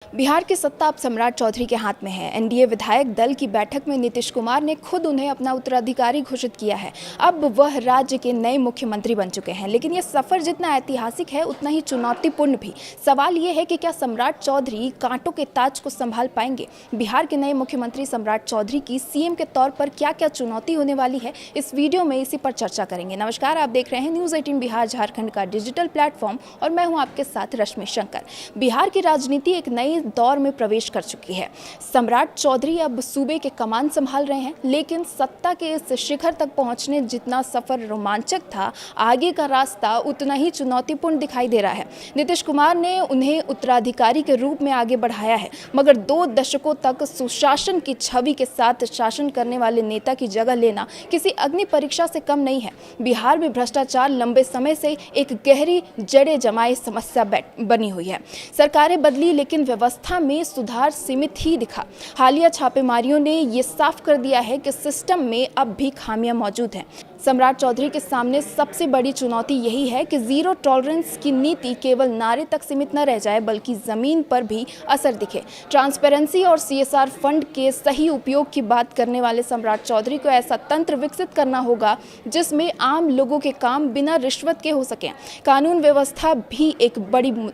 बिहार की सत्ता अब सम्राट चौधरी के हाथ में है। एनडीए विधायक दल की बैठक में नीतीश कुमार ने खुद उन्हें अपना उत्तराधिकारी घोषित किया है। अब वह राज्य के नए मुख्यमंत्री बन चुके हैं। लेकिन यह सफर जितना ऐतिहासिक है उतना ही चुनौतीपूर्ण भी। सवाल यह है कि क्या सम्राट चौधरी कांटों के ताज को संभाल पाएंगे। बिहार के नए मुख्यमंत्री सम्राट चौधरी की सीएम के तौर पर क्या क्या चुनौती होने वाली है, इस वीडियो में इसी पर चर्चा करेंगे। नमस्कार, आप देख रहे हैं न्यूज़ 18 बिहार झारखंड का डिजिटल प्लेटफॉर्म और मैं हूं आपके साथ रश्मि शंकर। बिहार की राजनीति एक नई दौर में प्रवेश कर चुकी है। सम्राट चौधरी अब सूबे के कमान संभाल रहे हैं, लेकिन सत्ता के इस शिखर तक पहुंचने जितना सफर रोमांचक था, आगे का रास्ता उतना ही चुनौतीपूर्ण दिखाई दे रहा है। नीतीश कुमार ने उन्हें उत्तराधिकारी के रूप में आगे बढ़ाया है, मगर 2 दशकों तक सुशासन की छवि के साथ शासन करने वाले नेता की जगह लेना किसी अग्नि परीक्षा से कम नहीं है। बिहार में भ्रष्टाचार लंबे समय से एक गहरी जड़ें जमाए समस्या बनी हुई है। सरकारें बदली, लेकिन व्यवस्था में सुधार सीमित ही दिखा। हालिया छापेमारियों ने ये साफ कर दिया है कि सिस्टम में अब भी खामियां मौजूद हैं। सम्राट चौधरी के सामने सबसे बड़ी चुनौती यही है कि जीरो टॉलरेंस की नीति केवल नारे तक सीमित न रह जाए, बल्कि जमीन पर भी असर दिखे। ट्रांसपेरेंसी और सीएसआर फंड के सही उपयोग की बात करने वाले सम्राट चौधरी को ऐसा तंत्र विकसित करना होगा जिसमें आम लोगों के काम बिना रिश्वत के हो सकें। कानून व्यवस्था भी एक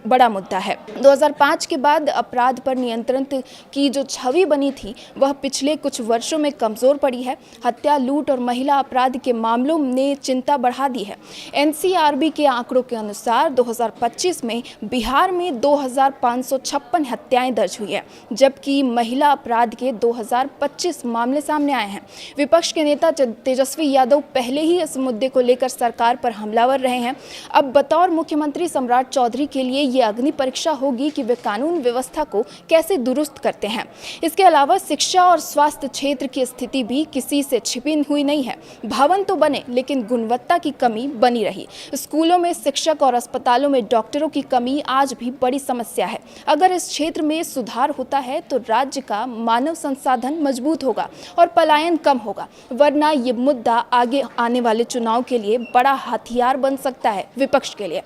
बड़ा मुद्दा है। 2005 के बाद अपराध पर नियंत्रण की जो छवि बनी थी, वह पिछले कुछ वर्षों में कमजोर पड़ी है। हत्या, लूट और महिला अपराध के मामलों ने चिंता बढ़ा दी है। एनसीआरबी के आंकड़ों के अनुसार 2025 में बिहार में 2556 हत्याएं दर्ज हुई है, जबकि महिला अपराध के 2025 मामले सामने आए हैं। विपक्ष के नेता तेजस्वी यादव पहले ही इस मुद्दे को लेकर सरकार पर हमलावर रहे हैं। अब बतौर मुख्यमंत्री सम्राट चौधरी के लिए ये अग्नि परीक्षा होगी कि वे कानून व्यवस्था को कैसे दुरुस्त करते हैं। इसके अलावा शिक्षा और स्वास्थ्य क्षेत्र की स्थिति भी किसी से छिपी हुई नहीं है। भवन तो बने, लेकिन गुणवत्ता की कमी बनी रही। स्कूलों में शिक्षक और अस्पतालों में डॉक्टरों की कमी आज भी बड़ी समस्या है। अगर इस क्षेत्र में सुधार होता है तो राज्य का मानव संसाधन मजबूत होगा और पलायन कम होगा, वरना ये मुद्दा आगे आने वाले चुनाव के लिए बड़ा हथियार बन सकता है विपक्ष के लिए।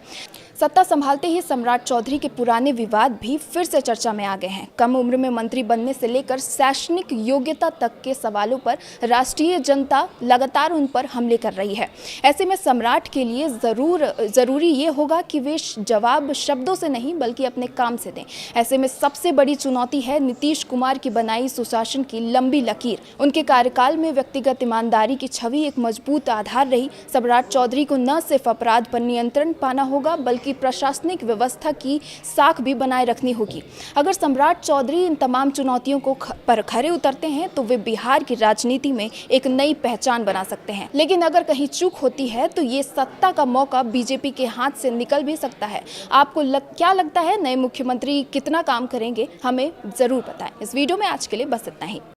सत्ता संभालते ही सम्राट चौधरी के पुराने विवाद भी फिर से चर्चा में आ गए हैं। कम उम्र में मंत्री बनने से लेकर शैक्षणिक योग्यता तक के सवालों पर राष्ट्रीय जनता लगातार उन पर हमले कर रही है। ऐसे में सम्राट के लिए जरूरी ये होगा कि वे जवाब शब्दों से नहीं बल्कि अपने काम से दें। ऐसे में सबसे बड़ी चुनौती है नीतीश कुमार की बनाई सुशासन की लंबी लकीर। उनके कार्यकाल में व्यक्तिगत ईमानदारी की छवि एक मजबूत आधार रही। सम्राट चौधरी को न सिर्फ अपराध पर नियंत्रण पाना होगा, बल्कि प्रशासनिक व्यवस्था की साख भी बनाए रखनी होगी। अगर सम्राट चौधरी इन तमाम चुनौतियों को पर खरे उतरते हैं तो वे बिहार की राजनीति में एक नई पहचान बना सकते हैं। लेकिन अगर कहीं चूक होती है तो ये सत्ता का मौका बीजेपी के हाथ से निकल भी सकता है। आपको क्या लगता है, नए मुख्यमंत्री कितना काम करेंगे? हमें जरूर बताएं। इस वीडियो में आज के लिए बस इतना ही।